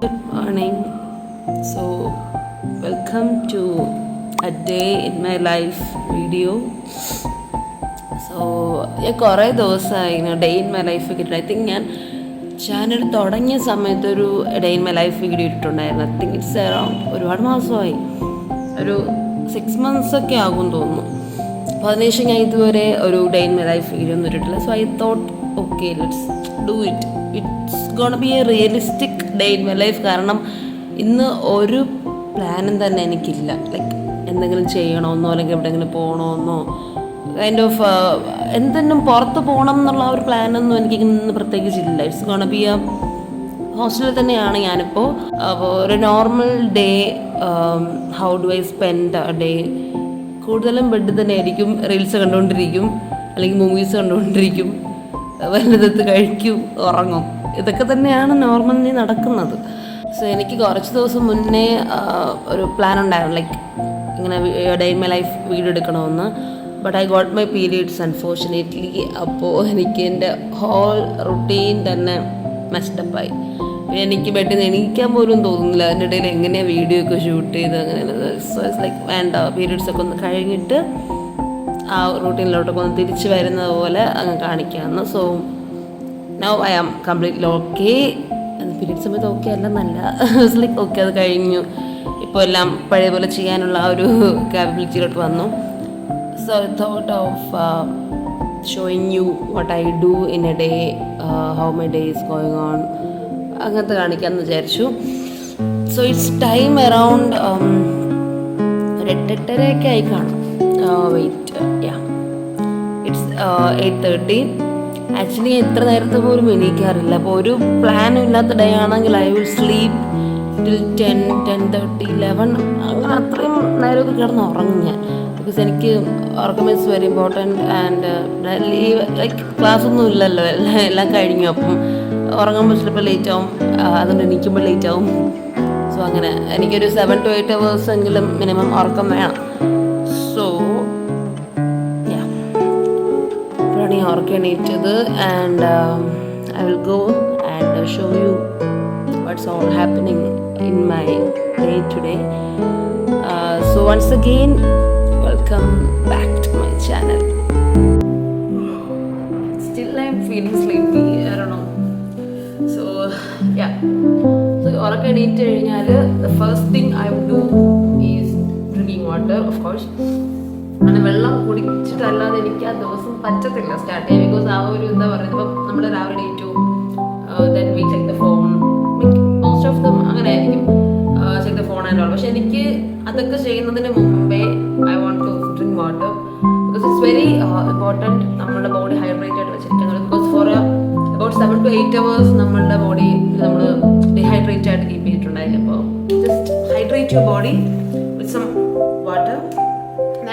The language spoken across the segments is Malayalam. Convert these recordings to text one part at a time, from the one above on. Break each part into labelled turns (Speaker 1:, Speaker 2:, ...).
Speaker 1: Good morning. So, welcome to a day in my life video. ഞാൻ കുറേ ദിവസമായി ഡേ ഇൻ മൈ ലൈഫ് ഒക്കെ ഇട്ടിട്ട്. ഐ തിങ്ക് ഞാൻ ചാനൽ തുടങ്ങിയ സമയത്ത് ഒരു day in my life video ഇട്ടിട്ടുണ്ടായിരുന്നു. ഐ തിങ്ക് ഇറ്റ്സ് അറൗണ്ട് ഒരുപാട് മാസമായി, ഒരു 6 months ഒക്കെ ആകും തോന്നുന്നു. അപ്പോൾ അതിനുശേഷം ഞാൻ ഇതുവരെ ഒരു day in my life video ഒന്നും ഇട്ടിട്ടില്ല. So I thought okay, let's do it. It's gonna B A realistic day in my life. കാരണം ഇന്ന് ഒരു പ്ലാനും തന്നെ എനിക്കില്ല. ലൈക്ക് എന്തെങ്കിലും ചെയ്യണമെന്നോ അല്ലെങ്കിൽ എവിടെയെങ്കിലും പോകണമെന്നോ കൈൻഡ് ഓഫ് എന്തെങ്കിലും പുറത്ത് പോകണം എന്നുള്ള ആ ഒരു പ്ലാനൊന്നും എനിക്ക് ഇന്ന് പ്രത്യേകിച്ചില്ല. ഇറ്റ്സ് ഗോണ ബി എ ഹോസ്റ്റലിൽ തന്നെയാണ് ഞാനിപ്പോൾ. അപ്പോൾ ഒരു normal day, how do I spend A day, കൂടുതലും ബെഡ് തന്നെ ആയിരിക്കും. റീൽസ് കണ്ടുകൊണ്ടിരിക്കും, അല്ലെങ്കിൽ മൂവീസ് കണ്ടുകൊണ്ടിരിക്കും, വല്ലതെടുത്ത് കഴിക്കും, ഉറങ്ങും. ഇതൊക്കെ തന്നെയാണ് നോർമലി നടക്കുന്നത്. സോ എനിക്ക് കുറച്ച് ദിവസം മുന്നേ ഒരു പ്ലാൻ ഉണ്ടായിരുന്നു, ലൈക്ക് ഇങ്ങനെ day in my life video എടുക്കണമെന്ന്. But I got my periods unfortunately. അപ്പോൾ എനിക്ക് എൻ്റെ ഹോൾ റുട്ടീൻ തന്നെ മെസ്റ്റപ്പായി. പിന്നെ എനിക്ക് ബെഡിൽ നിന്ന് എണീക്കാൻ പോലും തോന്നുന്നില്ല. അതിൻ്റെ ഇടയിൽ എങ്ങനെയാണ് വീഡിയോ ഒക്കെ ഷൂട്ട് ചെയ്ത് അങ്ങനെ. സോ ഇറ്റ്സ് ലൈക്ക് വേണ്ട, പീരിയഡ്സൊക്കെ ഒന്ന് കഴിഞ്ഞിട്ട് ആ റൂട്ടീനിലോട്ടൊക്കെ ഒന്ന് തിരിച്ച് വരുന്നത് പോലെ അങ്ങ് കാണിക്കാമെന്ന്. So now I am completely okay. Period സമയത്ത് ഓക്കെ അല്ലെന്നല്ല, ലൈക്ക് ഓക്കെ, അത് കഴിഞ്ഞു. ഇപ്പോൾ എല്ലാം പഴയ പോലെ ചെയ്യാനുള്ള ആ ഒരു കാപ്പബിലിറ്റിയിലോട്ട് വന്നു. So I thought of showing you what I do in A day, how my day is going on, അങ്ങനത്തെ കാണിക്കാമെന്ന് വിചാരിച്ചു. സോ ഇറ്റ്സ് ടൈം അറൗണ്ട് ഒരു 8:30 ആയി കാണും. Wait, it's 8:30. ആക്ച്വലി ഇത്ര നേരത്തെ പോലും എണീക്കാറില്ല. അപ്പോൾ ഒരു പ്ലാനും ഇല്ലാത്ത ഡേ ആണെങ്കിൽ ഐ വിൽ സ്ലീപ്പ് ടിൽ 10, 10:30, 11, അങ്ങനെ അത്രയും നേരമൊക്കെ കിടന്ന് ഉറങ്ങും ഞാൻ. ബിക്കോസ് എനിക്ക് ഉറക്കം is very important. And like ക്ലാസ്സൊന്നും ഇല്ലല്ലോ, എല്ലാം കഴിഞ്ഞു. അപ്പം ഉറങ്ങുമ്പോൾ ചിലപ്പോൾ ലേറ്റ് ആവും, അതുകൊണ്ട് എണീക്കുമ്പോൾ ലേറ്റ് ആവും. സോ അങ്ങനെ എനിക്കൊരു 7 to 8 hours എങ്കിലും മിനിമം ഉറക്കം വേണം. സോ ഉറക്കം എണീറ്റത്. And I will go and show you what's all happening in my day today. So once again welcome back to my channel. Still I'm feeling sleepy, I don't know. So ഉറക്കം എണീറ്റ് കഴിഞ്ഞാൽ the first thing I would do is drinking water. Of course അങ്ങനെ വെള്ളം കുടിച്ചിട്ടല്ലാതെ എനിക്ക് ആ ദിവസം പറ്റത്തില്ല സ്റ്റാർട്ട് ചെയ്യാൻ. ബിക്കോസ് ആ ഒരു എന്താ പറയുക, ഇപ്പം നമ്മൾ രാവിലെ എണീറ്റു, then we check the phone, most of them അങ്ങനെ ആയിരിക്കും, check the phone and all. പക്ഷെ എനിക്ക് അതൊക്കെ ചെയ്യുന്നതിന് മുമ്പേ I want to drink water. Because it's very important നമ്മുടെ ബോഡി ഹൈഡ്രേറ്റ് ആയിട്ട് വെച്ചിരിക്കുന്നത്. Because for about 7 to 8 hours നമ്മളുടെ ബോഡി നമ്മൾ ഡിഹൈഡ്രേറ്റ് ആയിട്ട് കീപ്പ് ചെയ്തിട്ടുണ്ടായിരിക്കും. അപ്പോൾ just hydrate your body with some water.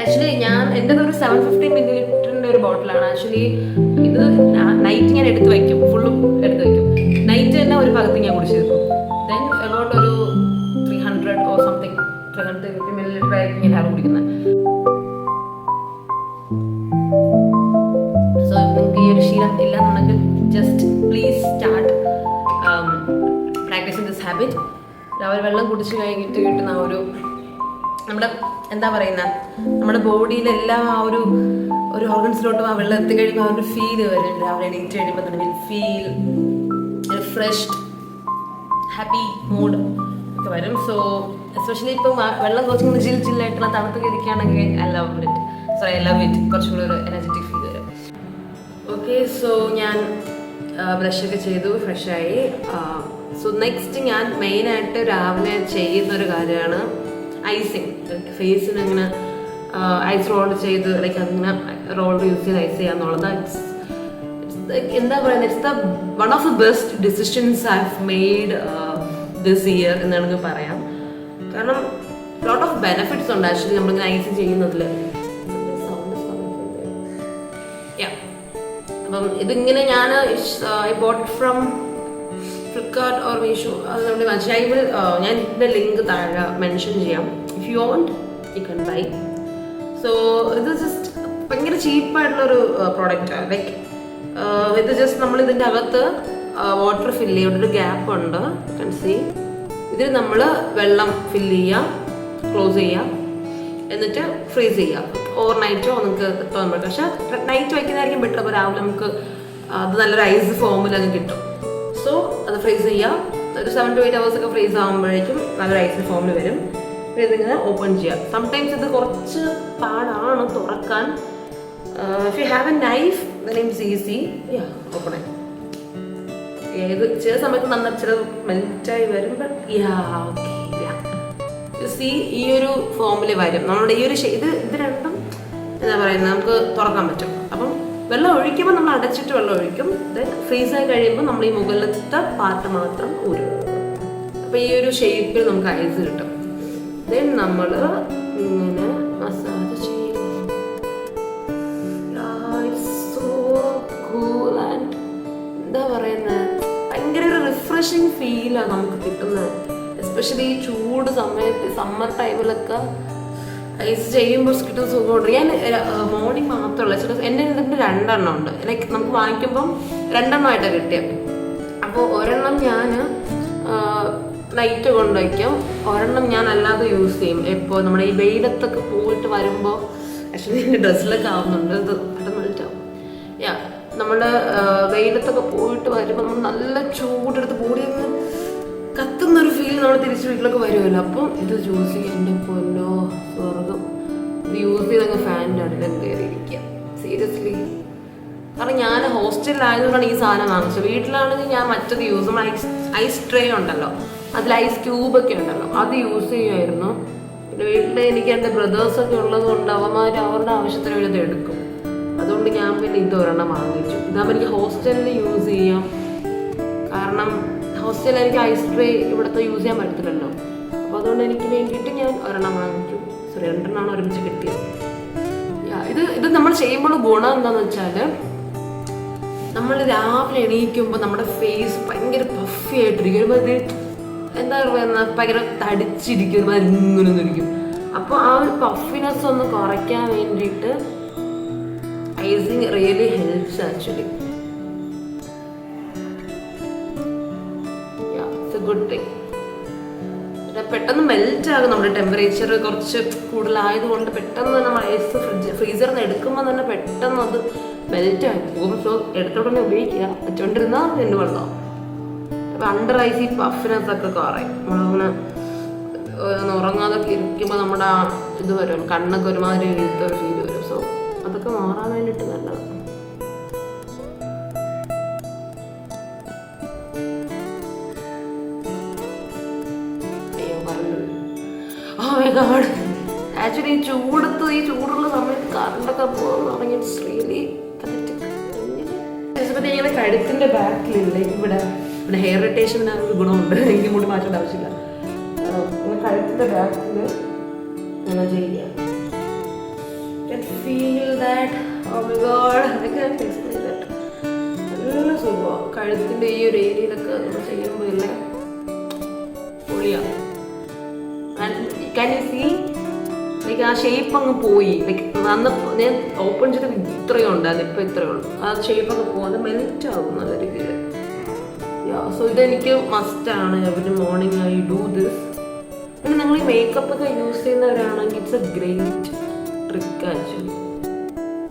Speaker 1: Actually എൻ്റെ ഒരു 750 ml ഒരു ബോട്ടിലാണ്. ആക്ച്വലി ഇത് നൈറ്റ് ഞാൻ എടുത്ത് വയ്ക്കും, ഫുള്ളും എടുത്ത് വയ്ക്കും. നൈറ്റ് തന്നെ ഒരു പകുതി ഞാൻ കുടിച്ചിരിക്കും. ദെൻ അബൌട്ട് ഒരു 300 ഓർ സംതിങ് 350 ml ആയിരിക്കും ഞാൻ രാവിലെ കുടിക്കുന്നത്. സോ നിങ്ങൾക്ക് ഈ ഒരു ശീലം ഇല്ലെന്നുണ്ടെങ്കിൽ just please start practising this habit. രാവിലെ വെള്ളം കുടിച്ച് കഴിഞ്ഞിട്ട് കിട്ടുന്ന ആ ഒരു നമ്മുടെ എന്താ പറയുന്ന നമ്മുടെ ബോഡിയിലെല്ലാം ആ ഒരു ഓർഗൻസിലോട്ടും ആ വെള്ളം എത്തിക്കഴിയുമ്പോൾ ആ ഒരു ഫീൽ വരും. രാവിലെ എണീറ്റ് കഴിയുമ്പോൾ തന്നെ will feel refreshed, happy mood ഒക്കെ വരും. സോ എസ്പെഷ്യലി ഇപ്പം വെള്ളം കുറച്ചും ചില്ലായിട്ടുള്ള തണുത്തൊക്കെ ഇരിക്കുകയാണെങ്കിൽ ഐ ലവ് ഇറ്റ്. കുറച്ചും കൂടി ഒരു എനർജറ്റിക് ഫീൽ വരും. ഓക്കെ, സോ ഞാൻ ബ്രഷൊക്കെ ചെയ്തു, ഫ്രഷായി. സോ നെക്സ്റ്റ് ഞാൻ മെയിനായിട്ട് രാവിലെ ചെയ്യുന്നൊരു കാര്യമാണ് ഐസിങ്. ഫേസിന് ഇങ്ങനെ ഐസ് റോൾ ചെയ്ത്, ലൈക്ക് അതിങ്ങനെ റോൾ യൂസ് ചെയ്ത് ഐസ് ചെയ്യാന്നുള്ളത് എന്താ പറയുക, it's the one of the best decisions I have made this year എന്നാണെങ്കിൽ പറയാം. കാരണം ലോട്ട് ഓഫ് ബെനിഫിറ്റ്സ് ഉണ്ട് ആക്ച്വലി നമ്മളിങ്ങനെ ഐസ് ചെയ്യുന്നതിൽ. അപ്പം ഇതിങ്ങനെ ഞാൻ I bought from Flipkart or Meesho, അത് നമ്മുടെ മനസ്സിലായി. ഞാൻ ഇതിൻ്റെ ലിങ്ക് താഴെ മെൻഷൻ ചെയ്യാം. If you want you can buy. So ഇത് ജസ്റ്റ് ഭയങ്കര ചീപ്പായിട്ടുള്ളൊരു പ്രോഡക്റ്റാണ്. ലൈക്ക് ഇത് ജസ്റ്റ് നമ്മൾ ഇതിൻ്റെ അകത്ത് വാട്ടർ ഫില്ല് ചെയ്യും, ഒരു ഗ്യാപ്പ് ഉണ്ട്, യു കൻ സീ. ഇതിൽ നമ്മൾ വെള്ളം ഫില്ല് ചെയ്യുക, ക്ലോസ് ചെയ്യുക, എന്നിട്ട് ഫ്രീസ് ചെയ്യുക. ഓവർ നൈറ്റോ നിങ്ങൾക്ക് തോന്നാൻ പറ്റും. പക്ഷെ നൈറ്റ് വയ്ക്കുന്നതായിരിക്കും ബെറ്റർ. അപ്പോൾ രാവിലെ നമുക്ക് അത് നല്ലൊരു ഐസ് ഫോമിൽ അങ്ങ് കിട്ടും. സോ അത് ഫ്രീസ് ചെയ്യുക. ഒരു 7 to 8 hours ഒക്കെ ഫ്രീസ് ആകുമ്പോഴേക്കും നല്ലൊരു ഐസ് ഫോമിൽ വരും. ഇതിങ്ങനെ ഓപ്പൺ ചെയ്യുക. സംടൈംസ് ഇത് കുറച്ച് പാടാണ് തുറക്കാൻ. If you have A knife then it's easy. Open ആയി. ഇത് ചില സമയത്ത് നന്നായി ചില മെൽറ്റായി വരും. ബട്ട് സി ഈ ഒരു ഫോമിൽ വരും. നമ്മുടെ ഈ ഒരു ഇത് രണ്ടും എന്താ പറയുന്നത്, നമുക്ക് തുറക്കാൻ പറ്റും. അപ്പം വെള്ളം ഒഴിക്കുമ്പോൾ നമ്മൾ അടച്ചിട്ട് വെള്ളം ഒഴിക്കും. ദെൻ ഫ്രീസായി കഴിയുമ്പോൾ നമ്മൾ ഈ മുകളിലത്തെ പാർട്ട് മാത്രം ഊരും. അപ്പം ഈ ഒരു ഷേപ്പിൽ നമുക്ക് ഐസ് കിട്ടും. ദെൻ നമ്മൾ ഇങ്ങനെ മസാജ് ചെയ്യും. സോ കൂൾ ആൻഡ് എന്താ പറയുന്നത്, ഭയങ്കര ഒരു റിഫ്രഷിങ് ഫീലാണ് നമുക്ക് കിട്ടുന്നത്. എസ്പെഷ്യലി ഈ ചൂട് സമയത്ത് സമ്മർ ടൈമിലൊക്കെ ഐസ് ചെയ്യുമ്പോൾ കിട്ടുന്ന സുഖമുണ്ട്. ഞാൻ മോർണിംഗ് മാത്രമല്ല, എൻ്റെ ഇതിൻ്റെ 2 എണ്ണം ഉണ്ട്. ലൈക്ക് നമുക്ക് വാങ്ങിക്കുമ്പം 2 എണ്ണമായിട്ടാണ് കിട്ടിയത്. അപ്പോൾ ഒരെണ്ണം ഞാൻ നൈറ്റ് കൊണ്ടുവയ്ക്കും, ഒരെണ്ണം ഞാൻ അല്ലാതെ യൂസ് ചെയ്യും. എപ്പോൾ നമ്മുടെ ഈ വെയിലത്തൊക്കെ പോയിട്ട് വരുമ്പോൾ ആക്ച്വലി എൻ്റെ ഡ്രസ്സിലൊക്കെ ആവുന്നുണ്ട്, ഇത് പെട്ടെന്ന് മെൽറ്റാവും. നമ്മുടെ വെയിലത്തൊക്കെ പോയിട്ട് വരുമ്പോൾ നമ്മൾ നല്ല ചൂടെടുത്ത് ബോഡി ഒന്ന് കത്തുന്നൊരു ഫീൽ നമ്മൾ തിരിച്ച് വീട്ടിലൊക്കെ വരുമല്ലോ. അപ്പം ഇത് യൂസ് ചെയ്യാൻ എൻ്റെ പൊന്നോ സ്വർഗം. ഇത് യൂസ് ചെയ്തങ്ങ് ഫാനിൻ്റെ അടിയിലും കയറിയിരിക്കുക സീരിയസ്ലി. കാരണം ഞാൻ ഹോസ്റ്റലിലായതുകൊണ്ടാണ് ഈ സാധനം വാങ്ങിച്ചത്. വീട്ടിലാണെങ്കിൽ ഞാൻ മറ്റത് യൂസ് ഐസ് ട്രേ ഉണ്ടല്ലോ, അതിൽ ഐസ് ക്യൂബൊക്കെ ഉണ്ടല്ലോ, അത് യൂസ് ചെയ്യുമായിരുന്നു. പിന്നെ വീട്ടിൽ എനിക്ക് എൻ്റെ ബ്രദേഴ്സൊക്കെ ഉള്ളത് കൊണ്ട് അവരുടെ ആവശ്യത്തിന് വേണ്ടി ഇത് എടുക്കും. അതുകൊണ്ട് ഞാൻ പിന്നെ ഇത് ഒരെണ്ണം വാങ്ങിച്ചു. ഇതാകുമ്പോൾ എനിക്ക് ഹോസ്റ്റലിൽ യൂസ് ചെയ്യാം. കാരണം ഹോസ്റ്റലിൽ എനിക്ക് ഐസ് ട്രേ ഇവിടുത്തെ യൂസ് ചെയ്യാൻ പറ്റത്തില്ലല്ലോ. അപ്പോൾ അതുകൊണ്ട് എനിക്ക് വേണ്ടിയിട്ട് ഞാൻ ഒരെണ്ണം വാങ്ങിച്ചു. 2 എണ്ണമാണ് ഒരുമിച്ച് കിട്ടിയത്. ഇത് നമ്മൾ ചെയ്യുമ്പോൾ ഗുണം എന്താണെന്ന് വെച്ചാൽ, നമ്മൾ രാവിലെ എണീക്കുമ്പോൾ നമ്മുടെ ഫേസ് ഭയങ്കര പഫി ആയിട്ടിരിക്കും. ഒരുമാതിരി എന്താ പറയുക, ഭയങ്കര തടിച്ചിരിക്കും, ഒരുമാതിരി ഇങ്ങനെ ഇരിക്കും. അപ്പോൾ ആ ഒരു പഫിനെസ് ഒന്ന് കുറയ്ക്കാൻ വേണ്ടിയിട്ട് icing really helps actually. Good thing. പെട്ടെന്ന് മെൽറ്റ് ആകും. നമ്മുടെ ടെമ്പറേച്ചർ കുറച്ച് കൂടുതലായതുകൊണ്ട് പെട്ടെന്ന് നമ്മൾ ഐസ് ഫ്രീസറിൽ നിന്ന് എടുക്കുമ്പോൾ തന്നെ പെട്ടെന്ന് അത് മെൽറ്റ് ആയി പോകും. സോ എടുത്തോടെ ഉപയോഗിക്കുക. വെച്ചോണ്ടിരുന്നാൽ എൻ്റെ വെള്ളം അപ്പം അണ്ടർ ഐസ് ഈ പഫിനെസ് ഒക്കെ കുറയും. നമ്മളങ്ങനെ ഉറങ്ങാതൊക്കെ ഇരിക്കുമ്പോൾ നമ്മുടെ ആ ഇത് വരും, കണ്ണൊക്കെ ഒരുമാതിരി എഴുത്തൊരു ഫീൽ വരും. സോ അതൊക്കെ മാറാൻ വേണ്ടിയിട്ട് നല്ലതാണ്. ആക്ച്വലി ഈ ചൂടുള്ള സമയത്ത് കറണ്ടൊക്കെ പോകുന്ന തുടങ്ങി റിയലി പറ്റത്തില്ല. ഇങ്ങനെ കഴുത്തിൻ്റെ ബാക്കിലില്ലേ, ഇവിടെ ഹെയർ റൊട്ടേഷന് ഒരു ഗുണമുണ്ട്. എനിക്ക് മുടി മാറ്റേണ്ട ആവശ്യമില്ല. കഴുത്തിൻ്റെ ബാക്കിൽ ഇങ്ങനെ ചെയ്യുക. Feel that, oh my god, I can't explain that. നല്ല സുഖമാണ്. കഴുത്തിൻ്റെ ഈ ഒരു ഏരിയയിലൊക്കെ നമ്മൾ ചെയ്യുമ്പോൾ ഇല്ലേ പൊളിയാണ്. Can you see? ലൈക്ക് ആ ഷേപ്പ് അങ്ങ് പോയി. ലൈക്ക് അന്ന് ഞാൻ ഓപ്പൺ ചെയ്ത് ഇത്രയും ഉണ്ടായിരുന്നു, ഇപ്പോൾ ഇത്രയേ ഉള്ളൂ. ആ ഷേപ്പൊക്കെ പോകുന്നത് മെൽറ്റ് ആകും നല്ല രീതിയിൽ. സോ ഇതെനിക്ക് മസ്റ്റാണ്. Every morning I do this. പിന്നെ നിങ്ങൾ ഈ മേക്കപ്പ് ഒക്കെ യൂസ് ചെയ്യുന്നവരാണെങ്കിൽ it's a great trick actually.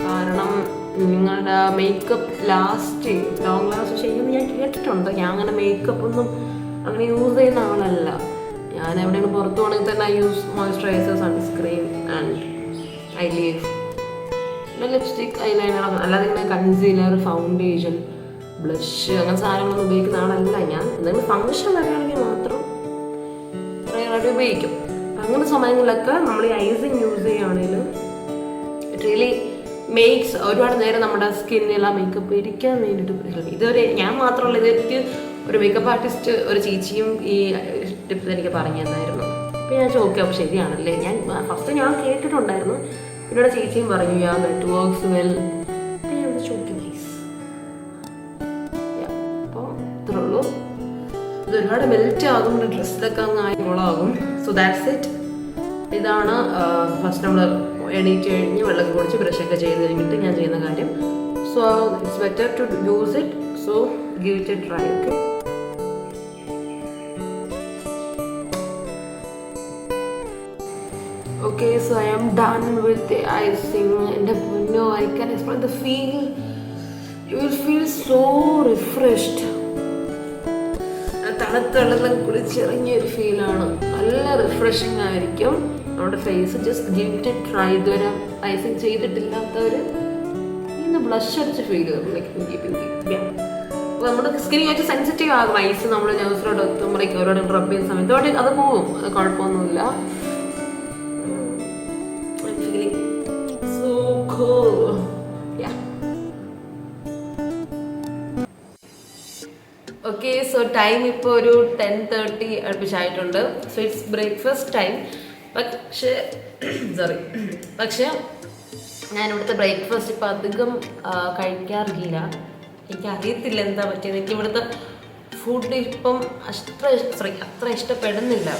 Speaker 1: കാരണം നിങ്ങളുടെ മേക്കപ്പ് ലോങ് ലാസ്റ്റ് ചെയ്യുമെന്ന് ഞാൻ കേട്ടിട്ടുണ്ട്. ഞാൻ അങ്ങനെ മേക്കപ്പ് ഒന്നും അങ്ങനെ യൂസ് ചെയ്യുന്ന ആളല്ല. ഞാൻ എവിടെയെങ്കിലും പുറത്തു പോകണമെങ്കിൽ തന്നെ I use moisturiser, sunscreen and I leave, പിന്നെ ലിപ്സ്റ്റിക്, ഐലൈനർ. അല്ലാതെ ഇങ്ങനെ കൺസീലർ, ഫൗണ്ടേഷൻ, ബ്ലഷ് അങ്ങനെ സാധനങ്ങളൊന്നും ഉപയോഗിക്കുന്ന ആളല്ല ഞാൻ. എന്തെങ്കിലും ഫംഗ്ഷൻ വരികയാണെങ്കിൽ മാത്രം റെയറായിട്ട് ഉപയോഗിക്കും. അങ്ങനെ സമയങ്ങളിലൊക്കെ നമ്മൾ ഈ ഐസിങ് യൂസ് ചെയ്യുകയാണെങ്കിൽ ഇറ്റ് റിയലി മേക്സ് ഒരുപാട് നേരം നമ്മുടെ സ്കിന്നിൽ ആ മേക്കപ്പ് ഇരിക്കാൻ വേണ്ടിയിട്ട്. ഇതുവരെ ഞാൻ മാത്രമല്ല, ഇതെനിക്ക് ഒരു മേക്കപ്പ് ആർട്ടിസ്റ്റ് ഒരു ചേച്ചിയും ഈ ടിപ്പ് എനിക്ക് പറഞ്ഞു തന്നായിരുന്നു. അപ്പോൾ ഞാൻ ചോദിക്കാം, അപ്പോൾ ശരിയാണല്ലേ. ഫസ്റ്റ് ഞാൻ കേട്ടിട്ടുണ്ടായിരുന്നു, പിന്നീട് ചേച്ചിയും പറഞ്ഞു ഇറ്റ് വർക്ക്സ് വെൽ. അപ്പോൾ ഞാൻ ചോദിക്കും നൈസ്. അപ്പോൾ ഇത്രേ ഉള്ളൂ. ഇത് ഒരുപാട് മെൽറ്റ് ആകും, ഡ്രസ്സിലൊക്കെ അങ്ങ് ആയിക്കോളാകും. So that's it. ഇതാണ് ഫസ്റ്റ് നമ്മൾ എണീറ്റ് കഴിഞ്ഞ് വെള്ളമൊക്കെ കുടിച്ച് ബ്രഷൊക്കെ ചെയ്ത് കഴിഞ്ഞിട്ട് ഞാൻ ചെയ്യുന്ന കാര്യം. So it's better to use it. So give it a try. Okay. Okay, so I am done with the icing. And no, I can explain the feel. You will feel so refreshed. തണുത്ത വെള്ളം കുളിച്ചിറങ്ങിയൊരു ഫീലാണ്. നല്ല റിഫ്രഷിങ് ആയിരിക്കും നമ്മുടെ face. Just give it a try. ഇതുവരെ ഐസിങ് ചെയ്തിട്ടില്ലാത്തവർ ഇന്ന് ബ്ലഷ് അടിച്ച് ഫീൽ ചെയ്യും. അപ്പോൾ നമ്മുടെ സ്കിൻ കുറച്ച് സെൻസിറ്റീവ് ആകും. ഐസ് നമ്മൾ ന്യൂസിലോട്ട് എത്തുമ്പോഴേക്കും ഓരോടെ റബ്ബ് ചെയ്യുന്ന സമയത്ത് അത് പോവും. അത് കുഴപ്പമൊന്നുമില്ല. So cool. Yeah. Okay, so time ഇപ്പോൾ ഒരു 10:30 അടുപ്പിച്ചായിട്ടുണ്ട്. So it's breakfast time. പക്ഷേ ഞാൻ ഇവിടുത്തെ ബ്രേക്ക്ഫാസ്റ്റ് ഇപ്പോൾ അധികം കഴിക്കാറില്ല. എനിക്കറിയത്തില്ല എന്താ പറ്റിയത്. എനിക്ക് ഇവിടുത്തെ ഫുഡ് ഇപ്പം അത്ര ഇഷ്ടപ്പെടുന്നില്ല.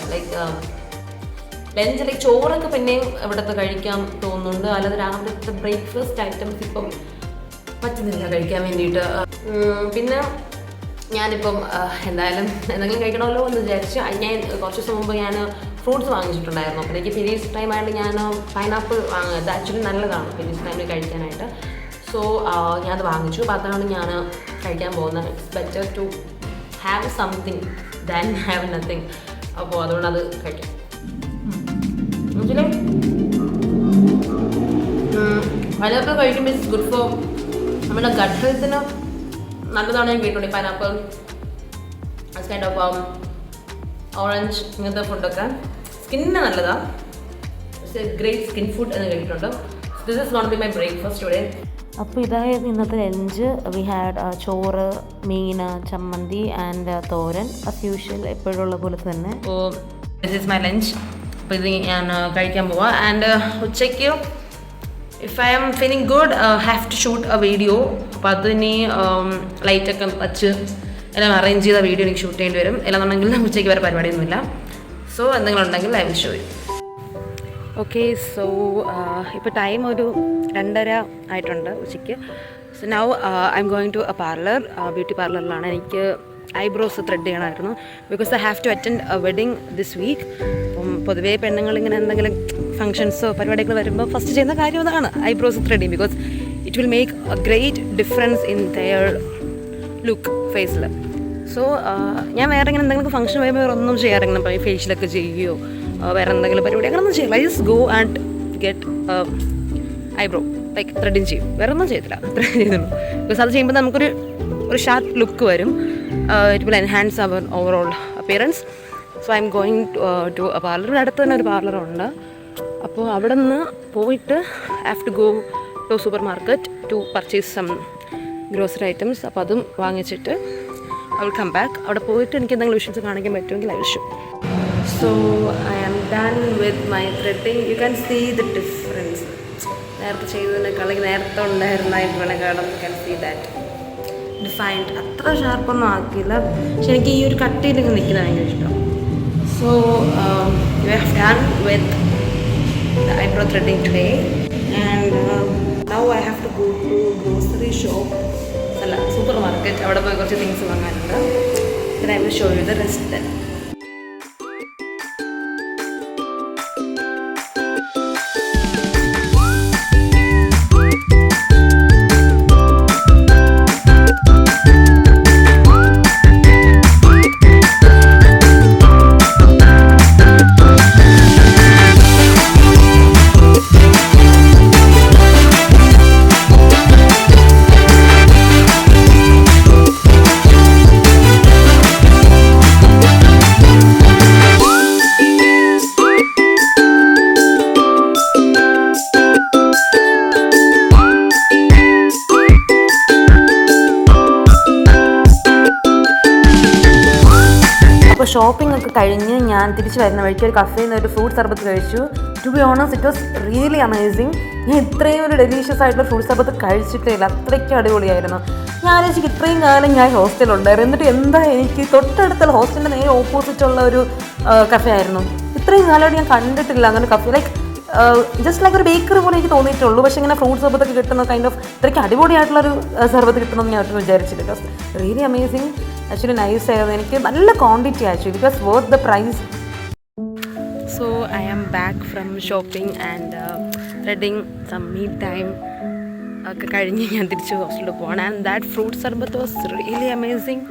Speaker 1: ലഞ്ച് ചോറൊക്കെ പിന്നെയും ഇവിടുത്തെ കഴിക്കാൻ തോന്നുന്നുണ്ട്. അല്ലാതെ രാവിലത്തെ ബ്രേക്ക്ഫാസ്റ്റ് ഐറ്റംസ് ഇപ്പം പറ്റുന്നില്ല കഴിക്കാൻ വേണ്ടിയിട്ട്. പിന്നെ ഞാനിപ്പം എന്തായാലും എന്തെങ്കിലും കഴിക്കണമല്ലോ എന്ന് വിചാരിച്ച് ഞാൻ കുറച്ച് ദിവസം മുമ്പ് ഞാൻ ഫ്രൂട്ട്സ് വാങ്ങിച്ചിട്ടുണ്ടായിരുന്നു. അപ്പോൾ എനിക്ക് പീരീഡ്സ് ടൈം ആയിട്ട് ഞാൻ പൈനാപ്പിൾ വാങ്ങുന്നത് ആക്ച്വലി നല്ലതാണ് പീരീഡ്സ് ടൈമിൽ കഴിക്കാനായിട്ട്. സോ ഞാനത് വാങ്ങിച്ചു. അപ്പോൾ അതാണ് ഞാൻ കഴിക്കാൻ പോകുന്നത്. It's better to have something than have nothing. അപ്പോൾ അതുകൊണ്ട് അത് കഴിക്കാം. പൈനാപ്പിൾ കഴിക്കുമ്പോൾ ഇറ്റ്സ് ഗുഡ് ഫോർ നമ്മുടെ ഗട്ട് ഹെൽത്തിന് നല്ലതാണ്. ഞാൻ കേട്ടിട്ടുണ്ട് പൈനാപ്പിൾ, കൈൻഡ് ഓഫ് ഓറഞ്ച്, ഇങ്ങനത്തെ ഫുഡൊക്കെ സ്കിന്നിന് നല്ലതാണ്. It's a great skin food എന്ന് കേട്ടിട്ടുണ്ട്. This is gonna be my breakfast today.
Speaker 2: അപ്പോൾ ഇതായിരുന്നു ഇന്നത്തെ ലഞ്ച്. വി ഹാഡ് ചോറ്, മീൻ, ചമ്മന്തി ആൻഡ് തോരൻ. ആസ് യൂഷ്വൽ എപ്പോഴുള്ള പോലെ തന്നെ.
Speaker 1: അപ്പോൾ ദിസ് ഈസ് മൈ ലഞ്ച്. അപ്പോൾ ഇത് ഞാൻ കഴിക്കാൻ പോവാം. ആൻഡ് ഉച്ചയ്ക്ക് if I am feeling good have to shoot a video. അപ്പോൾ അതിന് ലൈറ്റൊക്കെ വച്ച് എല്ലാം അറേഞ്ച് ചെയ്ത വീഡിയോ എനിക്ക് ഷൂട്ട് ചെയ്യേണ്ടി വരും. എല്ലാന്നുണ്ടെങ്കിൽ ഉച്ചയ്ക്ക് വരെ പരിപാടിയൊന്നുമില്ല. സോ എന്തെങ്കിലും ഉണ്ടെങ്കിൽ I will show you.
Speaker 2: Okay, so ഇപ്പോൾ ടൈം ഒരു 2:30 ആയിട്ടുണ്ട് ഉച്ചയ്ക്ക്. So now I'm going to a parlour. Beauty പാർലറിലാണ്. എനിക്ക് ഐബ്രോസ് ത്രെഡ് ചെയ്യണമായിരുന്നു. Because I have to attend a wedding this week. അപ്പം പൊതുവേ പെണ്ണുങ്ങളിങ്ങനെ എന്തെങ്കിലും ഫങ്ഷൻസോ പരിപാടികൾ വരുമ്പോൾ ഫസ്റ്റ് ചെയ്യുന്ന കാര്യം അതാണ്, eyebrows threading. Because it will make A great difference in there look ഫേസിൽ. സോ ഞാൻ വേറെ ഇങ്ങനെ എന്തെങ്കിലും ഫംഗ്ഷൻ വരുമ്പോൾ വേറെ ഒന്നും ചെയ്യാറിങ്ങനെ ഫേഷ്യലൊക്കെ ചെയ്യുകയോ വേറെ എന്തെങ്കിലും പരിപാടി അങ്ങനെ ഒന്നും ചെയ്യില്ല. I just go and get eyebrow like threading ചെയ്യും. വേറെ ഒന്നും ചെയ്തില്ല, അത്രയും ചെയ്തുള്ളൂ. ബിക്കോസ് അത് ചെയ്യുമ്പോൾ നമുക്കൊരു ഷാർപ്പ് ലുക്ക് വരും. It will enhance our overall appearance. So I'm going to a parlour. അടുത്ത് തന്നെ ഒരു പാർലറുണ്ട്. അപ്പോൾ അവിടെ നിന്ന് പോയിട്ട് have to go to supermarket to purchase some grocery items. അപ്പോൾ അതും വാങ്ങിച്ചിട്ട് ഐ വിൽ കം ബാക്ക്. അവിടെ പോയിട്ട് എനിക്ക് എന്തെങ്കിലും വിഷ്വൽസ് കാണിക്കാൻ പറ്റുമെങ്കിൽ I will show.
Speaker 1: So I am done with my threading. You can see the difference. നേരത്തെ ചെയ്തതിനേക്കാൾ നേരത്തെ ഉണ്ടായിരുന്ന ഐബ്രോനെക്കാളും you can see that defined. അത്ര ഷാർപ്പൊന്നും ആക്കിയില്ല, പക്ഷെ എനിക്ക് ഈ ഒരു കട്ടിയിലൊക്കെ നിൽക്കുന്ന ഭയങ്കര ഇഷ്ടം. So you have done with the eyebrow threading today, and now I have to go to grocery shop, supermarket. അവിടെ പോയി കുറച്ച് തിങ്സ് വാങ്ങാനുണ്ട്. then I will show you the rest then.
Speaker 2: Shopping ഒക്കെ കഴിഞ്ഞ് ഞാൻ തിരിച്ച് വരുന്ന വഴിക്ക് ഒരു കഫേയിൽ നിന്ന് ഒരു ഫ്രൂട്ട് സർബത്ത് കഴിച്ചു. To be honest it was really amazing. ഞാൻ ഇത്രയും ഒരു ഡെലീഷ്യസ് ആയിട്ടുള്ള ഫ്രൂട്ട് സർബത്ത് കഴിച്ചിട്ടില്ല. അത്രയ്ക്കും അടിപൊളിയായിരുന്നു. ഞാൻ ആലോചിക്കും ഇത്രയും കാലം ഞാൻ ഹോസ്റ്റലുണ്ടായിരുന്നു, എന്നിട്ട് എന്താ എനിക്ക് തൊട്ടടുത്തുള്ള ഹോസ്റ്റലിൻ്റെ നേരെ ഓപ്പോസിറ്റുള്ള ഒരു കഫേ ആയിരുന്നു. ഇത്രയും കാലമായിട്ട് ഞാൻ കണ്ടിട്ടില്ല അങ്ങനെ കഫേ. ലൈക്ക് ജസ്റ്റ് ലൈക്ക് ഒരു ബേക്കറി പോലെ എനിക്ക് തോന്നിയിട്ടുള്ളൂ. പക്ഷേ ഇങ്ങനെ ഫ്രൂട്ട് സർബത്തൊക്കെ കിട്ടുന്ന കൈൻഡ് ഓഫ് ഇത്രയ്ക്ക് അടിപൊളിയായിട്ടുള്ളൊരു സർബത്ത് കിട്ടുമെന്ന് ഞാൻ ഒട്ടും വിചാരിച്ചില്ല. It was really amazing. Actually nice ആയിരുന്നു. എനിക്ക് നല്ല quantity actually it was worth the price.
Speaker 1: So I am
Speaker 2: back from shopping and threading some me time ഒക്കെ കഴിഞ്ഞ് ഞാൻ തിരിച്ച് ഹോസ്റ്റലിൽ പോവാണ്. ആൻഡ് ദാറ്റ് ഫ്രൂട്ട് സർബത്ത് വാസ് റിയലി അമേസിങ്.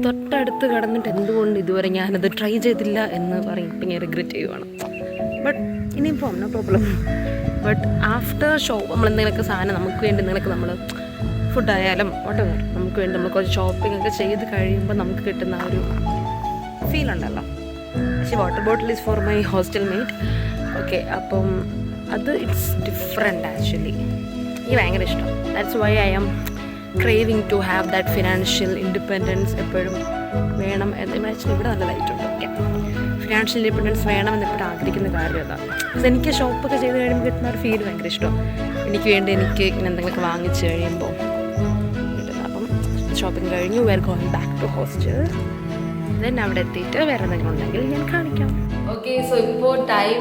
Speaker 2: തൊട്ടടുത്ത് കിടന്നിട്ട് എന്തുകൊണ്ട് ഇതുവരെ ഞാനത് ട്രൈ ചെയ്തില്ല എന്ന് പറഞ്ഞിട്ട് ഞാൻ റിഗ്രറ്റ് ചെയ്യുവാണ്. ബട്ട് ഇനിയിപ്പോൾ no problem. But after show നമ്മൾ എന്തെങ്കിലുമൊക്കെ സാധനം നമുക്ക് വേണ്ടി എന്തെങ്കിലുമൊക്കെ നമ്മൾ ഫുഡായാലും വോട്ടെവർ നമുക്ക് വേണ്ടി നമ്മൾ കുറച്ച് ഷോപ്പിംഗ് ഒക്കെ ചെയ്ത് കഴിയുമ്പോൾ നമുക്ക് കിട്ടുന്ന ആ ഒരു ഫീൽ ഉണ്ടല്ലോ. പക്ഷേ water bottle is for my hostel mate. Okay, അപ്പം അത് ഇറ്റ്സ് ഡിഫറെൻ്റ് ആക്ച്വലി. എനിക്ക് ഭയങ്കര ഇഷ്ടം. That's why I am craving to have that financial independence എപ്പോഴും വേണം എന്ന്. ആക്ച്വലി ഇവിടെ നല്ല ലൈറ്റുണ്ട്. ഓക്കെ, ഫിനാൻഷ്യൽ ഇൻഡിപെൻഡൻസ് വേണമെന്ന് എപ്പോഴും ആഗ്രഹിക്കുന്ന കാര്യം അതാണ്. പക്ഷേ എനിക്ക് ഷോപ്പൊക്കെ ചെയ്ത് കഴിയുമ്പോൾ കിട്ടുന്ന ഒരു ഫീൽ ഭയങ്കര ഇഷ്ടമാണ്. എനിക്ക് വേണ്ടി എനിക്ക് ഇങ്ങനെ എന്തെങ്കിലുമൊക്കെ വാങ്ങിച്ച് കഴിയുമ്പോൾ കിട്ടുന്നത്. അപ്പം ഷോപ്പിംഗ് കഴിഞ്ഞു, we are going back to hostel. Then അവിടെ എത്തിയിട്ട് വേറെ എന്തെങ്കിലും ഉണ്ടെങ്കിൽ ഞാൻ കാണിക്കാം.
Speaker 1: ഓക്കെ, സോ ഇപ്പോൾ ടൈം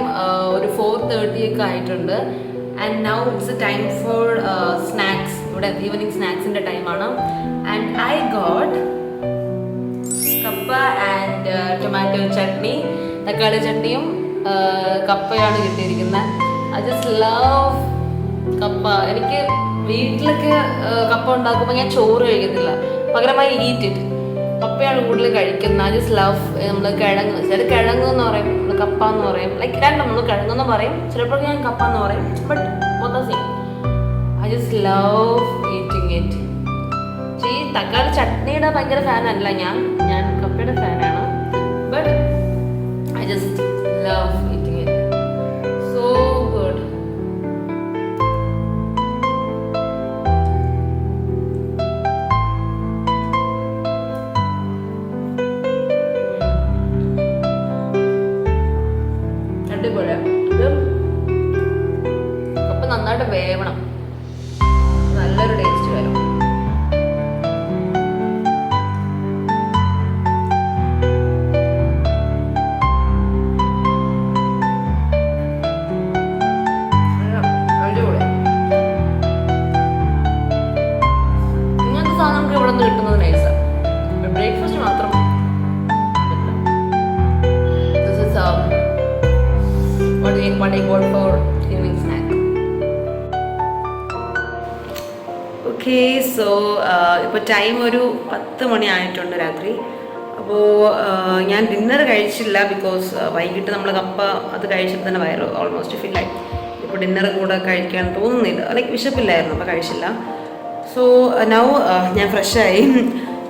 Speaker 1: ഒരു 4:30 ഒക്കെ ആയിട്ടുണ്ട്. And now it's A time for snacks. ഇവിടെ ഈവനിങ് സ്നാക്സിൻ്റെ ടൈമാണ്. ആൻഡ് ഐ ഗോട്ട് കപ്പ ആൻഡ് ടൊമാറ്റോ ചട്നി, തക്കാളി ചട്നിയും കപ്പയാണ് കിട്ടിയിരിക്കുന്നത്. ഐ ജസ്റ്റ് ലവ് കപ്പ. എനിക്ക് വീട്ടിലൊക്കെ കപ്പ ഉണ്ടാക്കുമ്പോൾ ഞാൻ ചോറ് കഴിക്കത്തില്ല, പകരമായി ഈറ്റ് ഇറ്റ്. കപ്പയാണ് കൂടുതൽ കഴിക്കുന്നത്. I just love. നമ്മൾ കിഴങ്ങ്, ചില കിഴങ്ങ് എന്ന് പറയും, നമ്മൾ കപ്പ എന്ന് പറയും. ലൈക്ക് രണ്ടും, നമ്മൾ കിഴങ്ങെന്ന് പറയും, ചിലപ്പോൾ ഞാൻ കപ്പ എന്ന് പറയും. But both are same. I just love eating it. ഈ തക്കാളി ചട്നിയുടെ ഭയങ്കര ഫാനല്ല ഞാൻ കപ്പയുടെ ഫാനാണ്. But I just love eating it. So good. അടിപൊളിയാ. ഇത് കപ്പ നന്നായിട്ട് വേവണം, നല്ലൊരു ടേസ്റ്റ് വരും. ഇങ്ങനത്തെ സാധനം നമുക്ക് ഇവിടെ നിന്ന് കിട്ടുന്നത് നൈസാണ്. ബ്രേക്ക്ഫാസ്റ്റ് മാത്രം. This is what I got for evening snack. Okay, so ഇപ്പോൾ ടൈം ഒരു 10 മണി ആയിട്ടുണ്ട് രാത്രി. അപ്പോൾ ഞാൻ ഡിന്നർ കഴിച്ചില്ല, ബിക്കോസ് വൈകിട്ട് നമ്മൾ കപ്പ അത് കഴിച്ചപ്പോൾ തന്നെ വയറ് ഓൾമോസ്റ്റ് ഫില്ലായി. ഇപ്പോൾ ഡിന്നർ കൂടെ കഴിക്കാൻ തോന്നുന്നില്ല, ലൈക്ക് വിശപ്പില്ലായിരുന്നു, അപ്പോൾ കഴിച്ചില്ല. സോ നൗ ഞാൻ ഫ്രഷായി,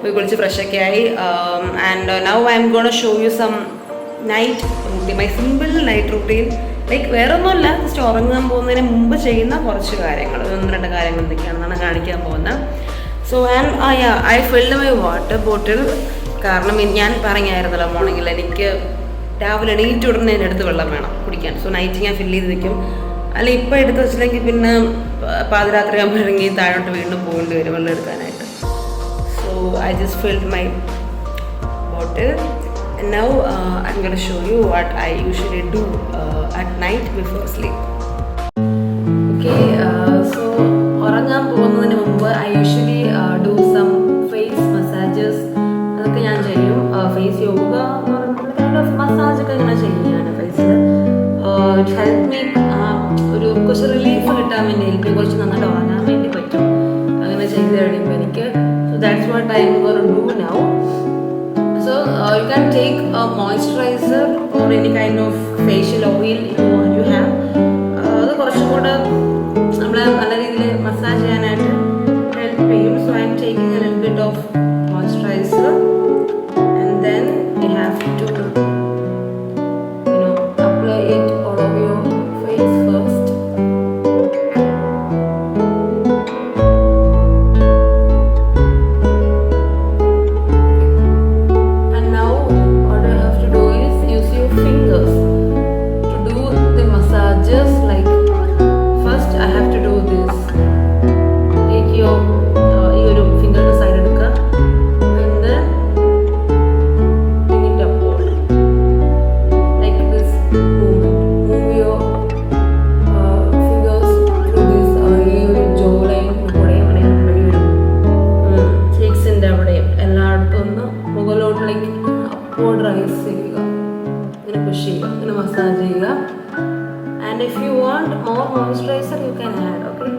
Speaker 1: പോയി കുളിച്ച് ഫ്രഷൊക്കെ ആയി. And now I'm gonna show you some night routine, my simple night routine. Like വേറെ ഒന്നുമല്ല, ജസ്റ്റ് ഉറങ്ങാൻ പോകുന്നതിന് മുമ്പ് ചെയ്യുന്ന കുറച്ച് കാര്യങ്ങൾ, 1-2 കാര്യങ്ങൾ എന്തൊക്കെയാണെന്നാണ് കാണിക്കാൻ പോകുന്നത്. So and I filled my water bottle. കാരണം ഞാൻ പറഞ്ഞായിരുന്നല്ലോ മോർണിംഗിൽ എനിക്ക് രാവിലെ എണീറ്റ് ഉടനെ എൻ്റെ അടുത്ത് വെള്ളം വേണം കുടിക്കാൻ. സോ നൈറ്റ് ഞാൻ ഫില്ല് ചെയ്ത് വെക്കും. അല്ല ഇപ്പോൾ എടുത്ത് വെച്ചില്ലെങ്കിൽ പിന്നെ പാതിരാത്രി ആകുമ്പോൾ ഇറങ്ങി താഴോട്ട് വീണ്ടും പോകേണ്ടി വരും വെള്ളം എടുക്കാനായിട്ട്. So I just filled my bottle. And now I'm going to show you what I usually do at night before sleep. Okay, so ഉറങ്ങാൻ പോകുന്നതിന് മുമ്പ് I usually do some face massages. അതൊക്കെ ഞാൻ ചെയ്യും. ഫേസ് യോഗ എന്ന് പറയുമ്പോൾ കൈൻഡ് ഓഫ് മസാജ് ഒക്കെ ഇങ്ങനെ ചെയ്യും ഞാൻ ഫേസിൽ. ഇറ്റ് ഹെൽപ്പ് മീ ഒരു കുറച്ച് റിലീഫ് കിട്ടാൻ വേണ്ടി, എനിക്ക് കുറച്ച് നന്നായിട്ട് ഉറങ്ങാൻ വേണ്ടി പറ്റും അങ്ങനെ ചെയ്ത് കഴിയുമ്പോൾ എനിക്ക്. So that's what I'm going to do now. So you can take a moisturizer or any kind of facial oil you have. അത് കുറച്ചും കൂടെ നമ്മളെ നല്ല രീതിയിൽ മസാജ് ചെയ്യാനായിട്ട് ഹെൽപ്പ് ചെയ്യും. So I'm taking a little bit of moisturizer and then you have to apply it all over your face first. Fingers to do the massages. Like first ഇങ്ങനെ മസാജ് ചെയ്യുക. And if you want more moisturiser you can add. Okay,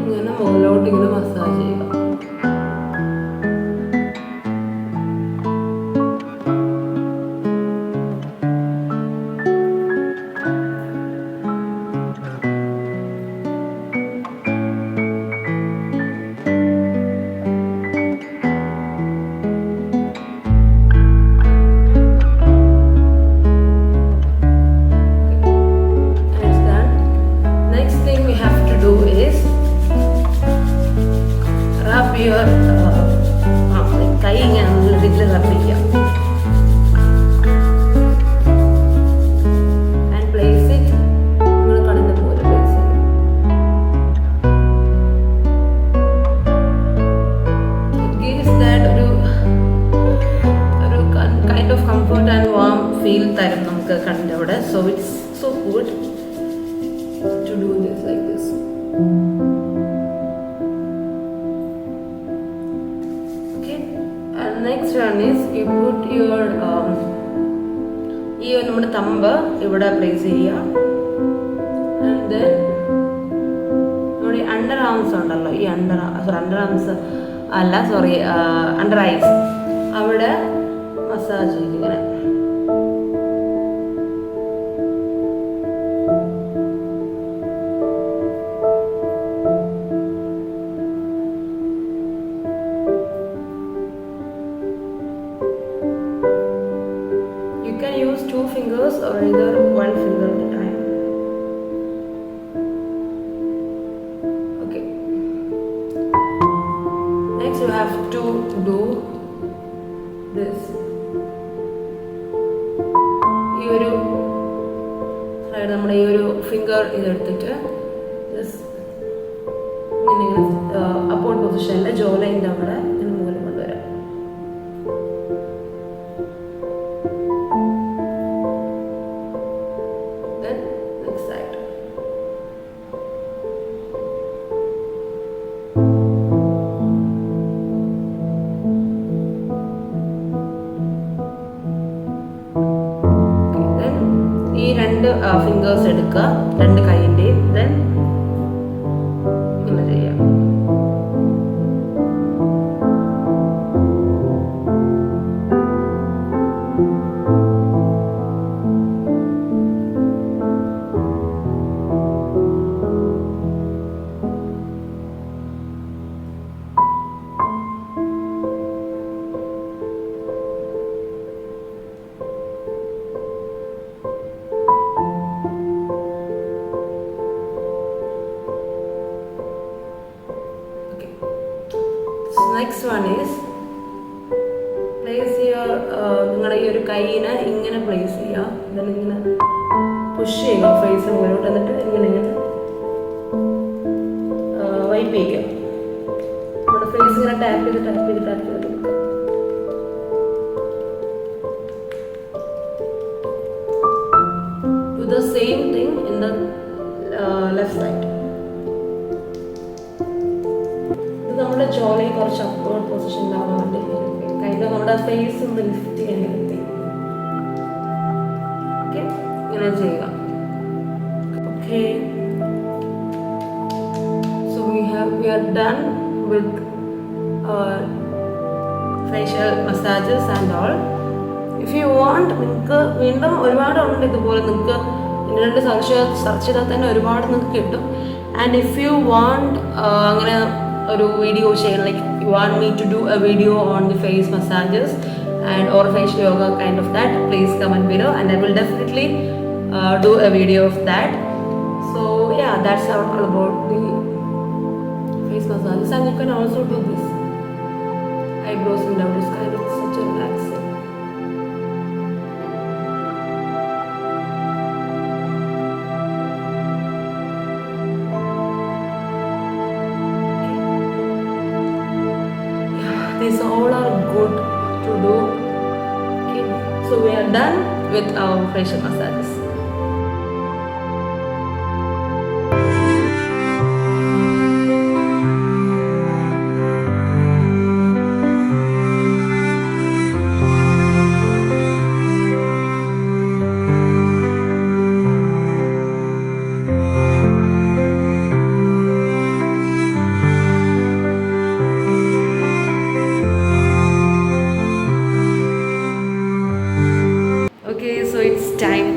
Speaker 1: ഇങ്ങനെ മുകളിലോട്ട് ഇങ്ങനെ മസാജ് ചെയ്യുക. കൈ ഇങ്ങനെ നല്ല രീതിയിൽ റബ്ബിക്കുക. ആൻഡ് പ്ലേസ് ഇറ്റ് നിങ്ങൾ കടന്ന പോലെ പ്ലേസ് ചെയ്യുക. ഇറ്റ് ഗീവ്സ് ദാറ്റ് ഒരു kind of comfort and warm feel തരും നമുക്ക് കണ്ണിൻ്റെ അവിടെ. So it's so good to do this like this. Next one is you put your ഈ നമ്മുടെ തമ്പ് ഇവിടെ പ്ലേസ് ചെയ്യുക. ആൻഡ് ദെൻ നമ്മുടെ ഈ അണ്ടർ ആംസ് ഉണ്ടല്ലോ, ഈ അണ്ടർ ആംസ് അല്ല സോറി അണ്ടർ ഐസ് അവിടെ മസാജ് ചെയ്ത് ഇങ്ങനെ. You can use 2 fingers or either 1 finger at a time. Okay. Next you have to do this. ഈ ഒരു സൈഡ് നമ്മുടെ ഈ ഒരു ഫിംഗർ ഇതെടുത്തിട്ട് ഇങ്ങനെ അപ്പോർഡ് പൊസിഷനിൽ ജോ ലൈൻ്റെ അവിടെ ഇങ്ങനെ മുകളിൽ കൊണ്ടുവരാം. ഈ 2 ഫിംഗേഴ്സ് എടുക്കുക, 2 കൈയിൻ്റെയും. ദെൻ ഇങ്ങനെ ചെയ്യാം. Next one is place your നിങ്ങളുടെ ഈ ഒരു കൈയിനെ ഇങ്ങനെ പ്ലേസ് ചെയ്യുക. then ഇങ്ങനെ പുഷ് ചെയ്യുക ഫേസ് മുകളിലോട്ട്. എന്നിട്ട് ഇങ്ങനെ വൈപ്പ് ചെയ്യുക. നമ്മുടെ ഫേസ് ഇങ്ങനെ ടാപ്പ് ചെയ്ത് കൊടുക്കുക. Do the same thing in the left side. നമ്മുടെ ജോലി കുറച്ച് അപ്വേർഡ് പൊസിഷനിലാവാൻ വേണ്ടി കൈൻഡ് നമ്മുടെ ഫേസ് ഒന്ന് ലിഫ്റ്റ് ചെയ്യാൻ ഹെൽപ്പ് ചെയ്യും. ഓക്കെ, ഇങ്ങനെ ചെയ്യുക. Okay, so we are done with facial massages and all. If you want, നിങ്ങൾക്ക് വീണ്ടും ഒരുപാടുണ്ട് ഇതുപോലെ. നിങ്ങൾക്ക് ഇതിൻ്റെ സെർച്ച് ചെയ്താൽ തന്നെ ഒരുപാട് നിങ്ങൾക്ക് കിട്ടും. ആൻഡ് ഇഫ് യു വാണ്ട് അങ്ങനെ ഒരു വീഡിയോ ചെയ്യാൻ, like you want me to do a video on the face massages and or facial yoga kind of that, please comment below and I will definitely do a video of that. So yeah, that's all about the face massages. And you can also do this eyebrows and down. It's kind of such a relaxing. These all are good to do. Okay, so we are done with our facial massages.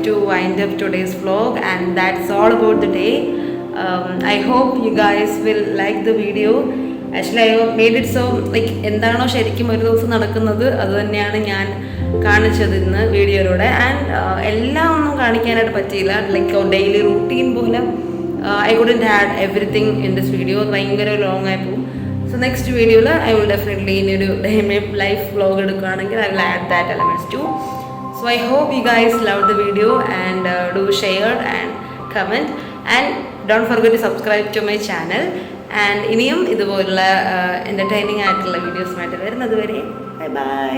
Speaker 2: to wind up today's vlog, and that's all about the day. I hope you guys will like the video. Actually, I made it so like എന്താണോ ശരിക്കും ഒരു ദിവസം നടക്കുന്നത് അത് തന്നെയാണ് ഞാൻ കാണിച്ചത് ഇന്ന് വീഡിയോയിലൂടെ. ആൻഡ് എല്ലാം ഒന്നും കാണിക്കാനായിട്ട് പറ്റിയില്ല. ലൈക്ക് ഡെയിലി റൂട്ടീൻ പോലെ I couldn't add everything in this video. ഭയങ്കര ലോങ് ആയി പോകും. സോ നെക്സ്റ്റ് വീഡിയോയിൽ ഐ വിൽ ഡെഫിനറ്റ്ലി ഇനി ഒരു ഡേ മൈ ലൈഫ് വ്ലോഗ് എടുക്കുകയാണെങ്കിൽ I will add that elements too. So I hope you guys love the video and do share and comment and don't forget to subscribe to my channel. And ഇനിയും ഇതുപോലുള്ള എൻ്റർടൈനിങ് ആയിട്ടുള്ള വീഡിയോസുമായിട്ട് വരുന്നത് വരെ ബൈ ബൈ.